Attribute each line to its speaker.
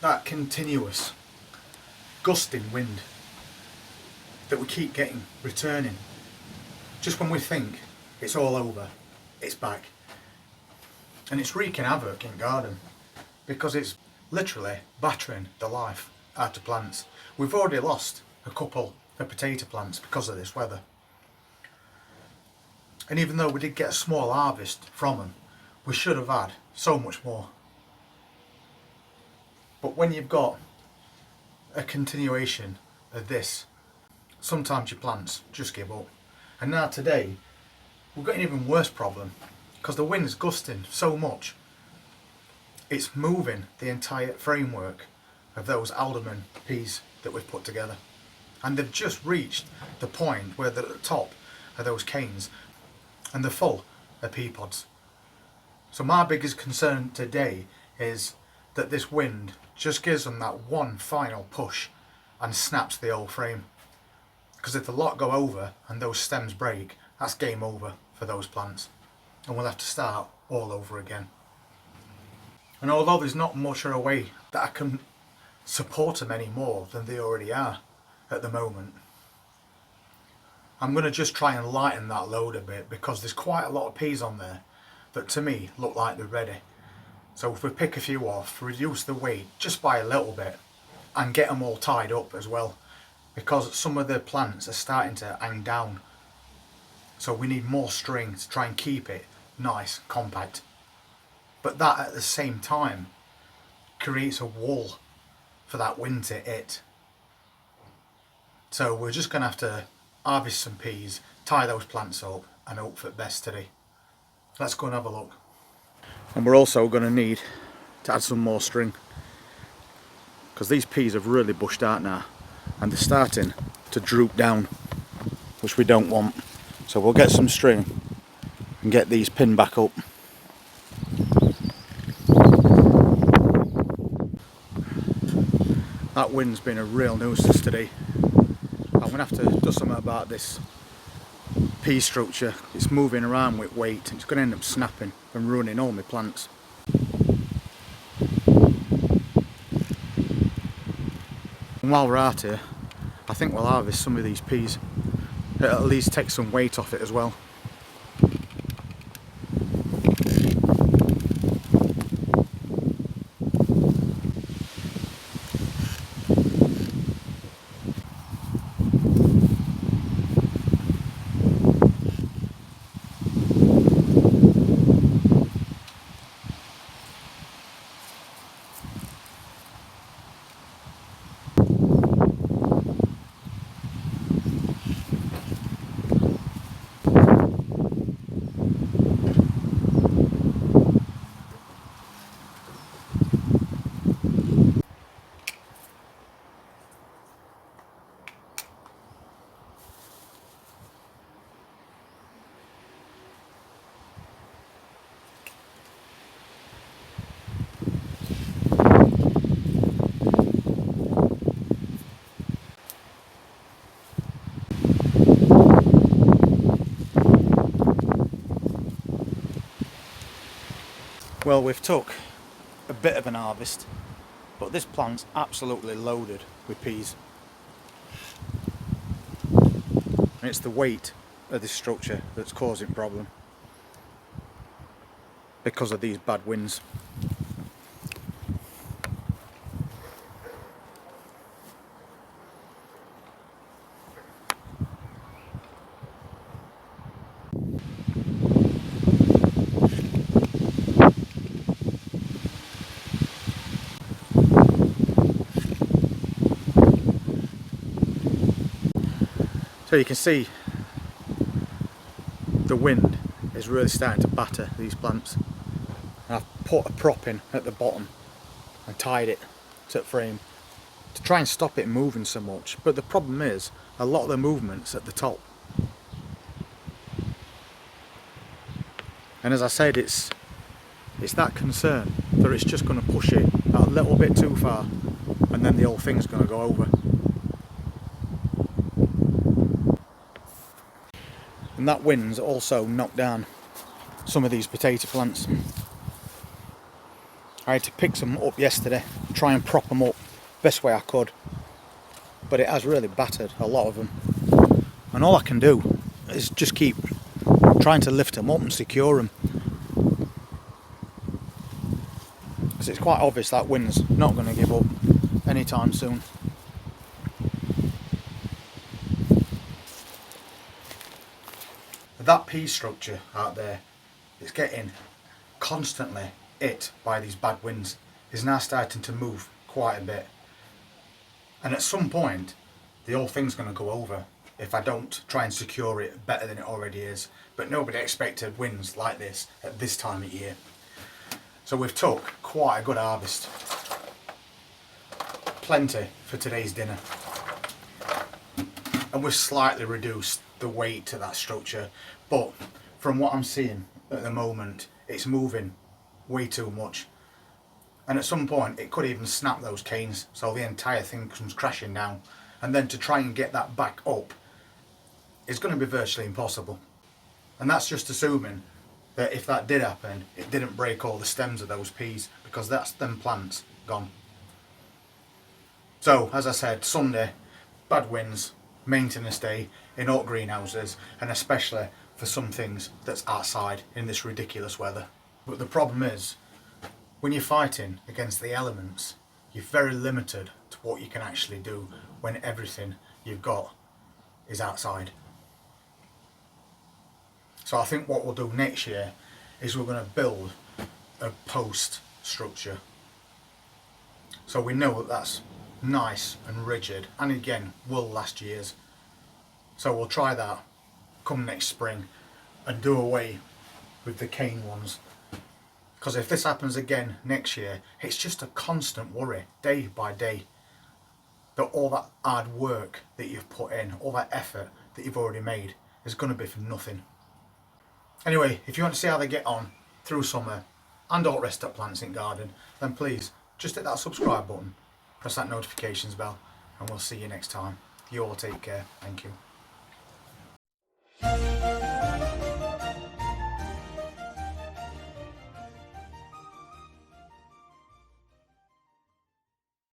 Speaker 1: that continuous gusting wind that we keep getting returning. Just when we think it's all over, it's back. And it's wreaking havoc in garden because it's literally battering the life out of plants. We've already lost a couple of potato plants because of this weather. And even though we did get a small harvest from them, we should have had so much more. But when you've got a continuation of this, sometimes your plants just give up. And now today, we've got an even worse problem because the wind's gusting so much, it's moving the entire framework of those Allotment peas that we've put together. And they've just reached the point where they're at the top of those canes and they're full of pea pods. So my biggest concern today is that this wind just gives them that one final push and snaps the whole frame. Because if the lot go over and those stems break, that's game over for those plants. And we'll have to start all over again. And although there's not much of a way that I can support them any more than they already are at the moment, I'm going to just try and lighten that load a bit because there's quite a lot of peas on there that to me look like they're ready. So if we pick a few off, reduce the weight just by a little bit and get them all tied up as well, because some of the plants are starting to hang down. So we need more string to try and keep it nice, compact. But that at the same time creates a wall for that wind to hit. So we're just going to have to harvest some peas, tie those plants up and hope for the best today. Let's go and have a look. And we're also going to need to add some more string because these peas have really bushed out now and they're starting to droop down, which we don't want. So we'll get some string and get these pinned back up. That wind's been a real nuisance today. I'm going to have to do something about this pea structure. It's moving around with weight and it's going to end up snapping and ruining all my plants. And while we're out here, I think we'll harvest some of these peas. It'll at least take some weight off it as well. Well, we've took a bit of an harvest, but this plant's absolutely loaded with peas. And it's the weight of this structure that's causing problem because of these bad winds. So you can see the wind is really starting to batter these plants. And I've put a prop in at the bottom and tied it to the frame to try and stop it moving so much. But the problem is a lot of the movement's at the top. And as I said, it's that concern that it's just going to push it a little bit too far and then the whole thing's going to go over. And that wind's also knocked down some of these potato plants. I had to pick some up yesterday try and prop them up best way I could, but it has really battered a lot of them, and all I can do is just keep trying to lift them up and secure them, because it's quite obvious that wind's not going to give up anytime soon. That P structure out there, it's getting constantly hit by these bad winds, is now starting to move quite a bit, and at some point the whole thing's going to go over if I don't try and secure it better than it already is. But nobody expected winds like this at this time of year, so we've took quite a good harvest, plenty for today's dinner, and we've slightly reduced the weight to that structure, but from what I'm seeing at the moment, it's moving way too much, and at some point it could even snap those canes, so the entire thing comes crashing down, and then to try and get that back up is going to be virtually impossible. And that's just assuming that if that did happen, it didn't break all the stems of those peas, because that's them plants gone. So as I said, Sunday, bad winds, maintenance day in all greenhouses, and especially for some things that's outside in this ridiculous weather. But the problem is, when you're fighting against the elements, you're very limited to what you can actually do when everything you've got is outside. So I think what we'll do next year is we're going to build a post structure, so we know that that's nice and rigid, and again will last years. So we'll try that come next spring and do away with the cane ones, because if this happens again next year, it's just a constant worry day by day that all that hard work that you've put in, all that effort that you've already made, is going to be for nothing. Anyway, if you want to see how they get on through summer and all rest up plants in garden, then please just hit that subscribe button, press that notifications bell, and we'll see you next time. You all take care. Thank you.